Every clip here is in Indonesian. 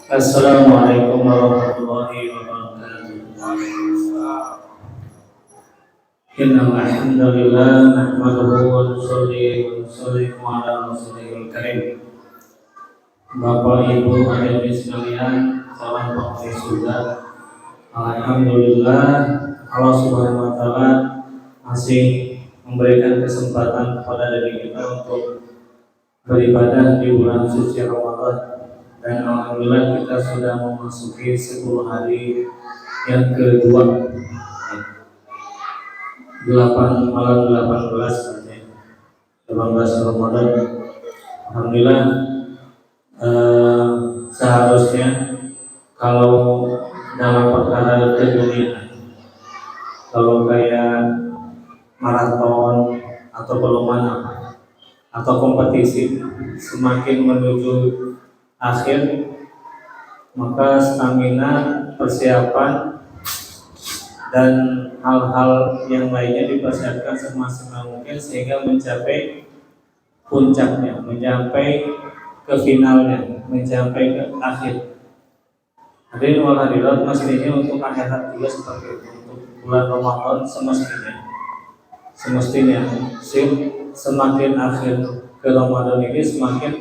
Assalamualaikum warahmatullahi wabarakatuh. Innal hamdalillah nahmaduhu wa nusalli ala rasulil karim. Bapak Ibu hadirin sekalian, salam penghuni surga. Alhamdulillah Allah Subhanahu wa taala masih memberikan kesempatan kepada diri kita untuk beribadah di bulan suci Ramadan. Dan alhamdulillah kita sudah memasuki 10 hari yang kedua, 8 malam 18 katanya, 18 Ramadan. Alhamdulillah, seharusnya kalau dalam perkara keduniaan, kalau kayak maraton atau perlombaan atau kompetisi, semakin menuju akhir, maka stamina, persiapan, dan hal-hal yang lainnya dipersiapkan semaksimal mungkin sehingga mencapai puncaknya, mencapai ke finalnya, mencapai ke akhir. Hadirin wal hadirat, mestinya untuk akhirat juga seperti itu. Untuk bulan Ramadan semestinya semakin akhir ke Ramadan ini semakin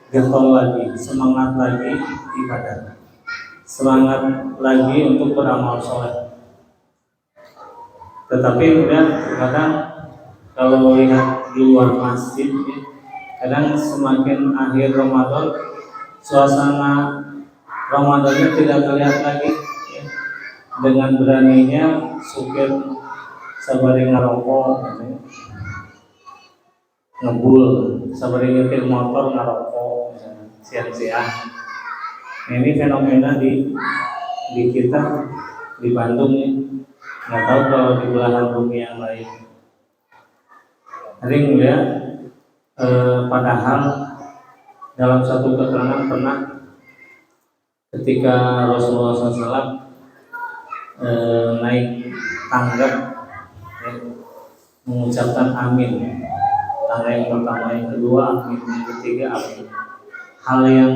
getol lagi, semangat lagi ibadah, semangat lagi untuk beramal soleh. Tetapi kemudian kadang kalau lihat di luar masjid, kadang semakin akhir Ramadan, suasana Ramadannya tidak terlihat lagi. Dengan beraninya supir sabari ngerokok, ngebul, sabari nyetir motor ngerokok, siang-siang. Ini fenomena di kita di Bandung ya. Nggak tahu kalau di belahan bumi yang lain. Sering ya, padahal dalam satu keterangan pernah ketika Rasulullah SAW naik tangga ya, mengucapkan amin. Tangga yang pertama, yang kedua amin, yang ketiga amin. Hal yang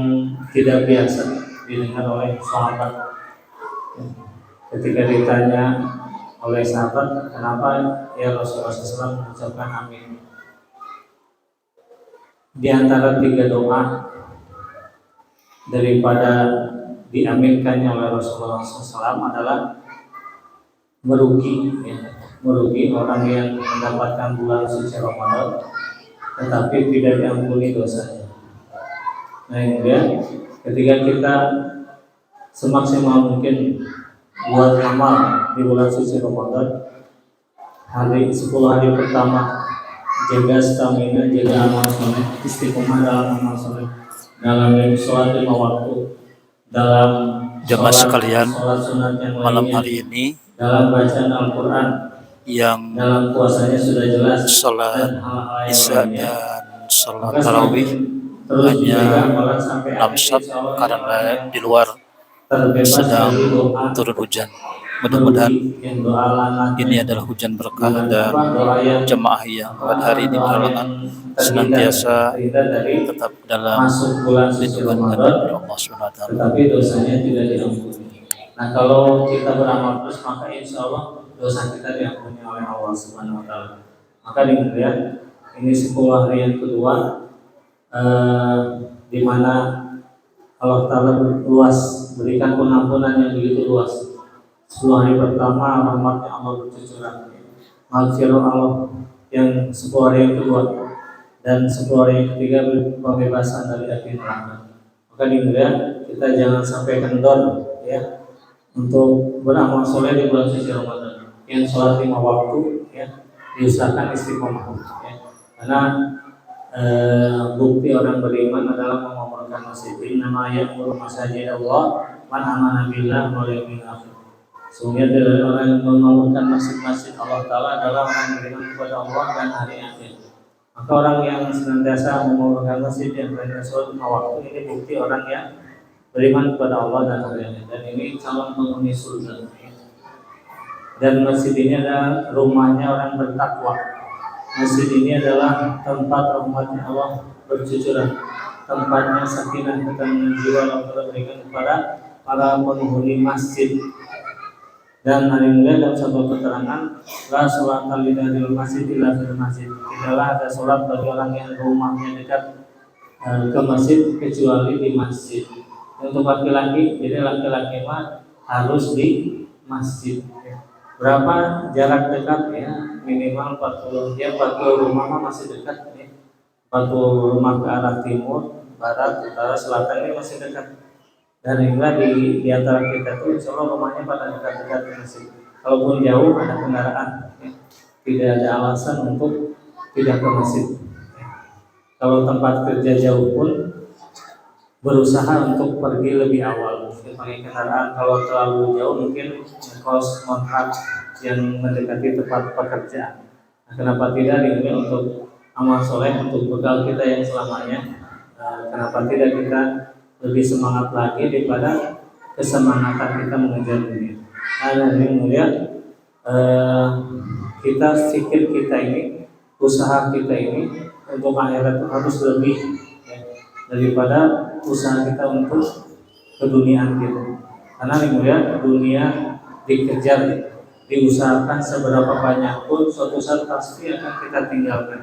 tidak biasa didengar oleh sahabat. Ketika ditanya oleh sahabat, kenapa ya Rasulullah SAW mengucapkan amin? Di antara 3 doa daripada diaminkannya oleh Rasulullah SAW adalah merugi orang yang mendapatkan bulan suci Ramadan tetapi tidak diampuni dosanya. Nah, kemudian ketika kita semaksimal mungkin buat amal di bulan suci Ramadan, 10 hari pertama jaga stamina, jaga amal soleh, istiqomah dalam amal soleh, dalam sholat 5 waktu, dalam jemaah sekalian, malam lainnya, hari ini dalam bacaan Al-Quran yang dalam puasanya sudah jelas, sholat isya dan sholat tarawih hanya 6 shot karena di luar sedang turun hujan. Mudah-mudahan ini adalah hujan berkah dan jemaah yang pada hari ini berhalangan senantiasa tetap dalam lindungan dari Allah SWT. Tetapi dosanya tidak diampuni. Nah, kalau kita beramal terus, maka insya Allah dosa kita diampuni oleh Allah Subhanahu Wa Taala. Maka dilihat ini 10 hari yang kedua, di mana Allah Ta'ala luas, berikan pengampunan yang begitu luas. 10 hari pertama rahmatnya Allah bercucuran, maghfirah Allah yang 10 hari yang kedua, dan 10 hari yang ketiga pembebasan dari api neraka. Maka dilihat kita jangan sampai kendor ya untuk beramal soleh di bulan suci Ramadan. Yang sholat 5 waktu ya diusahakan istiqomah ya. Karena bukti orang beriman adalah mengamalkan masjid. Nama ya'muru masajid Allah man amana billah wal yawmil akhir. Sungguh dari orang yang mengamalkan masjid-masjid Allah Ta'ala adalah orang yang beriman kepada Allah dan hari akhir. Maka orang yang senantiasa mengamalkan masjid yang berada sholat 5 waktu ini bukti orang yang beriman kepada Allah dan hari akhir. Dan ini calon penghuni surga. Dan masjid ini adalah rumahnya orang bertakwa. Masjid ini adalah tempat rahmatnya Allah bercucuran. tempatnya sakinah ketenangan jiwa Allah Ta'ala berikan kepada para penghuni masjid. Dan hari mulia dalam sebuah keterangan, la sholat al-lidahil masjid illa fil masjid. Tidaklah ada sholat bagi orang yang rumahnya dekat ke masjid kecuali di masjid. Untuk laki-laki, jadi laki-laki mah harus di masjid. Berapa jarak dekat ya? Minimal 40 ya, 40 rumah mah masih dekat ya. 40 rumah ke arah timur, barat, utara, selatan ini masih dekat. Dan hingga di antara kita tuh insya Allah rumahnya pada dekat-dekat ke masjid. Kalaupun jauh ada kendaraan, ya, tidak ada alasan untuk tidak ke masjid. Kalau tempat kerja jauh pun berusaha untuk pergi lebih awal, mungkin pakai kendaraan. Kalau terlalu jauh mungkin kos kontrak yang mendekati tempat pekerjaan. Nah, kenapa tidak dimulai untuk amal soleh, untuk bekal kita yang selamanya? Kenapa tidak kita lebih semangat lagi daripada kesemangatan kita mengejar dunia? Nah, yang mulia, kita pikir kita ini, usaha kita ini untuk akhirat harus lebih ya, daripada usaha kita untuk keduniaan kita. Karena yang mulia, dunia dikejar, diusahakan seberapa banyak pun suatu saat pasti akan kita tinggalkan.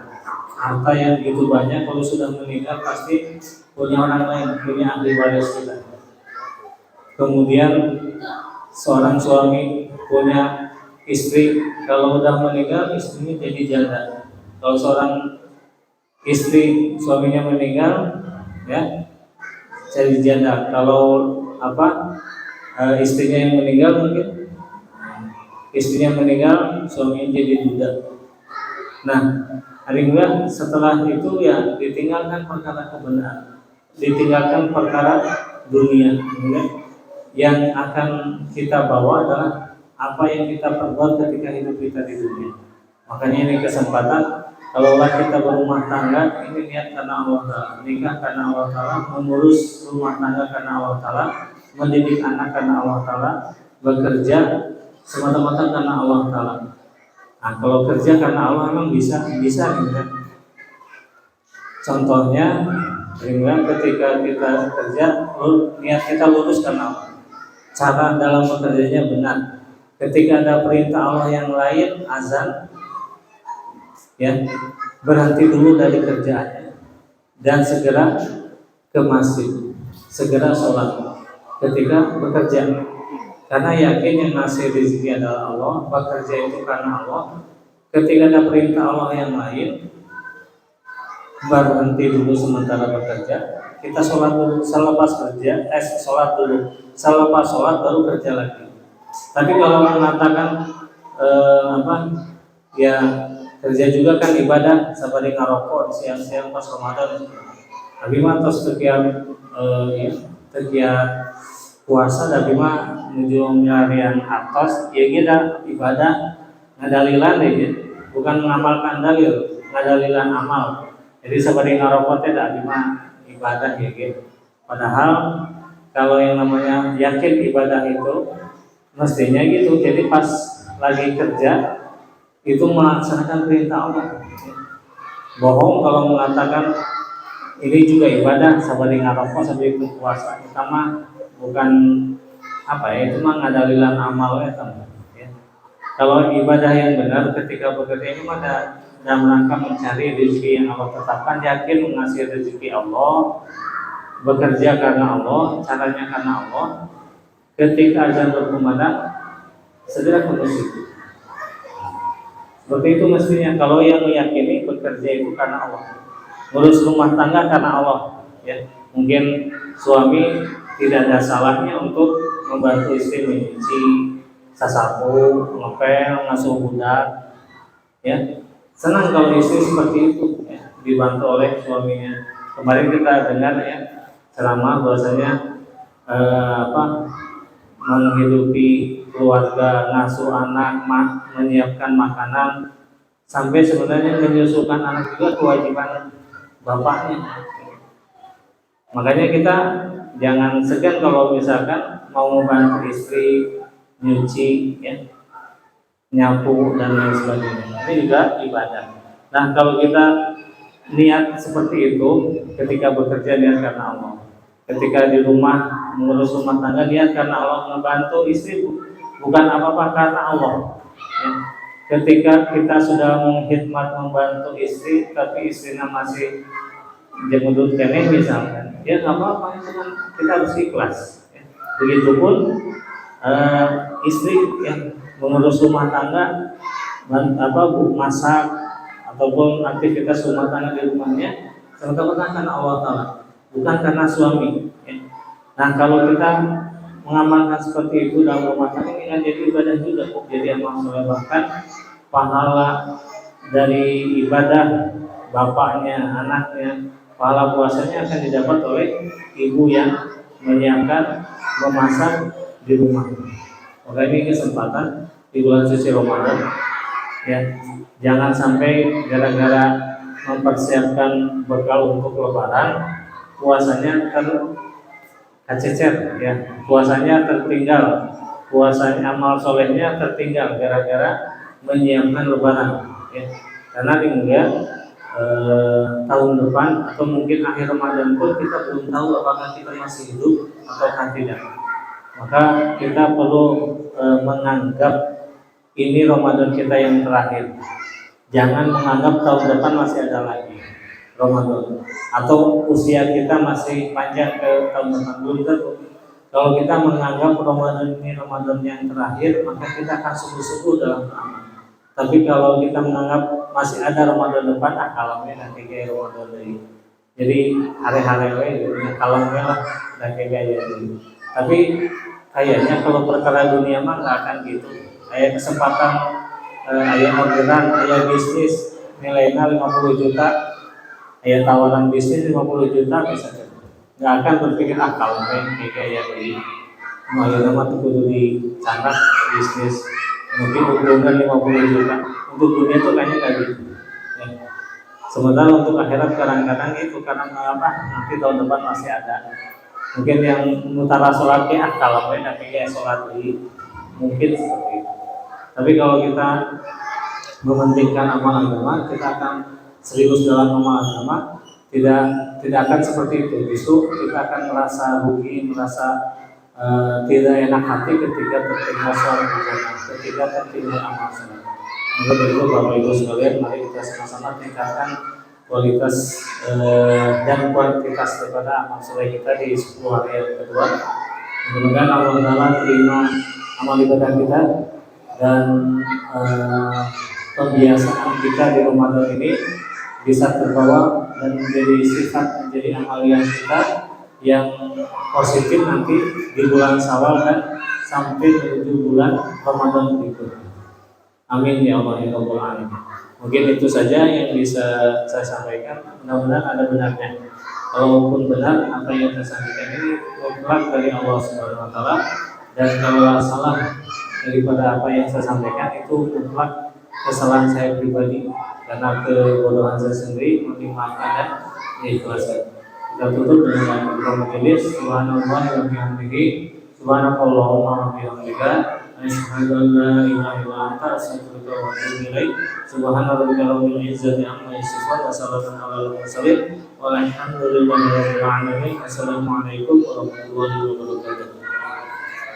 Harta yang begitu banyak kalau sudah meninggal pasti punya orang lain, punya ahli waris kita. Kemudian seorang suami punya istri, kalau sudah meninggal istrinya jadi janda. Kalau seorang istri suaminya meninggal ya jadi janda. Kalau istrinya yang meninggal mungkin istrinya meninggal suaminya jadi duda. Nah, hari kedua setelah itu ya ditinggalkan perkara kebenaran, ditinggalkan perkara dunia. Yang akan kita bawa adalah apa yang kita perbuat ketika hidup kita di dunia. Makanya ini kesempatan, kalaulah kita berumah tangga, ini niat karena Allah Ta'ala, nikah karena Allah Ta'ala, mengurus rumah tangga karena Allah Ta'ala, mendidik anak karena Allah Ta'ala, bekerja semata-mata karena Allah Ta'ala. Nah, kalau kerja karena Allah memang bisa kan? Contohnya, ketika kita kerja, niat kita lurus karena Allah. Cara dalam bekerjanya benar. Ketika ada perintah Allah yang lain, azan, ya berhenti dulu dari kerjaannya dan segera ke masjid, segera sholat ketika bekerja. Karena yakin yang ngasih rezeki adalah Allah, bekerja itu karena Allah. Ketika ada perintah Allah yang lain, berhenti dulu sementara bekerja. Kita sholat dulu, selepas kerja, sholat dulu, selepas sholat baru kerja lagi. Tapi kalau mengatakan ya kerja juga kan ibadah, sabari ngarokok siang-siang pas Ramadan. Tapi mah tos sekian puasa tapi mah menuju nyarian atas ya kita ibadah ngadalilan ya, bukan mengamalkan dalil, ngadalilan amal. Jadi sabari ngarokok teh da mah ibadah ya gitu. Padahal kalau yang namanya yakin ibadah itu mestinya gitu. Jadi pas lagi kerja itu melaksanakan perintah Allah. Bohong kalau mengatakan ini juga ibadah, sabari ngarokok sambil puasa. Pertama bukan itu mah ngadalilan amal ya teman. Ya. Kalau ibadah yang benar ketika bekerja ini mah dalam rangka mencari rezeki yang Allah tetapkan, yakin mengasihi rezeki Allah, bekerja karena Allah, caranya karena Allah. Ketika azan berkumandang, segera ke masjid. Seperti itu mestinya. Kalau yang meyakini bekerja itu karena Allah, ngurus rumah tangga karena Allah, ya mungkin suami tidak ada salahnya untuk membantu istri mencuci, sasapu, ngepel, ngasuh budak, ya. Senang kalau istri seperti itu ya, dibantu oleh suaminya. Kemarin kita dengar ya ceramah bahwasanya menghidupi keluarga, ngasuh anak, menyiapkan makanan, sampai sebenarnya menyusukan anak juga kewajiban bapaknya. Makanya kita jangan segan kalau misalkan mau membantu istri nyuci, ya, nyapu dan lain sebagainya. Ini juga ibadah. Nah, kalau kita niat seperti itu ketika bekerja niat karena Allah, ketika di rumah mengurus rumah tangga niat karena Allah, membantu istri bukan apa-apa karena Allah. Ya. Ketika kita sudah menghidmat membantu istri tapi istrinya masih jemudut kene misalkan, ya nggak apa-apa, itu kan kita harus ikhlas. Ya. Begitupun istri yang mengurus rumah tangga, masak ataupun aktivitas rumah tangga di rumahnya, serta-merta karena Allah Taala, bukan karena suami. Ya. Nah kalau kita mengamalkan seperti itu dalam rumah tangga, ini akan jadi ibadah juga, jadi amal soleh, bahkan pahala dari ibadah bapaknya, anaknya, pahala puasanya akan didapat oleh ibu yang menyiapkan, memasak di rumah. Maka ini kesempatan di bulan suci Ramadan, ya, jangan sampai gara-gara mempersiapkan bekal untuk Lebaran puasanya kececer, ya, puasanya tertinggal, puasanya amal solehnya tertinggal gara-gara menyiapkan Lebaran, ya. Karena kemudian tahun depan atau mungkin akhir Ramadan pun kita belum tahu apakah kita masih hidup atau tidak. Maka kita perlu menganggap ini Ramadan kita yang terakhir. Jangan menganggap tahun depan masih ada lagi Ramadan, atau usia kita masih panjang ke tahun depan, belum tentu. Kalau kita menganggap Ramadan ini Ramadan yang terakhir, maka kita akan sungguh-sungguh dalam beramal. Tapi kalau kita menganggap masih ada Ramadan depan, kalamnya nanti kayak Ramadan ini. Jadi hari-hari ini kalamnya lah, nanti kayak ini. Tapi kayaknya kalau perkara dunia mah nggak akan gitu. Kayak kesempatan, ayah orderan, ayah bisnis nilainya 50 juta, ayah tawaran bisnis 50 juta, bisa nggak akan berpikir kalau kayak ini. Ayah nama tuh kudu dicatat bisnis, mungkin untungan 50 juta. Untuk dunia tuh kayaknya nggak gitu. Ya. Sementara untuk akhirat kadang-kadang itu karena apa? Nanti tahun depan masih ada. Mungkin yang mutara sholat kalau tapi kayak sholat di mungkin seperti itu. Tapi kalau kita mementingkan amal agama, kita akan serius dalam amal agama, tidak akan seperti itu. Justru kita akan merasa rugi, merasa tidak enak hati ketika tertinggal sholat, ketika tertinggal amal sholat. Untuk itu Bapak Ibu sekalian, mari kita sama-sama tingkatkan kualitas dan kuantitas daripada amal soleh kita di 10 hari yang kedua. Mudah-mudahan Allah Ta'ala terima amal ibadah kita dan pembiasaan kita di Ramadan ini bisa terbawa dan menjadi sifat, menjadi amalan kita yang positif nanti di bulan Syawal dan sampai menuju bulan Ramadan berikutnya. Amin ya Allah ya Rabbal Alamin. Mungkin itu saja yang bisa saya sampaikan. Mudah-mudahan ada benarnya. Kalaupun benar apa yang saya sampaikan ini mutlak dari Allah Subhanahu Wa Taala, dan kalau salah daripada apa yang saya sampaikan itu mutlak kesalahan saya pribadi karena kebodohan saya sendiri, mohon dimaafkan dan diikhlaskan. Kita tutup dengan doa majelis. Subhanallah wa bihamdihi, subhanakallahumma wa bihamdika, asyhadu an la ilaha illa anta, astaghfiruka wa atubu ilaik. Subhana rabbika rabbil izzati amma yasifun, wa salamun alal mursalin, walhamdulillahi rabbil alamin. Assalamualaikum warahmatullahi wabarakatuh.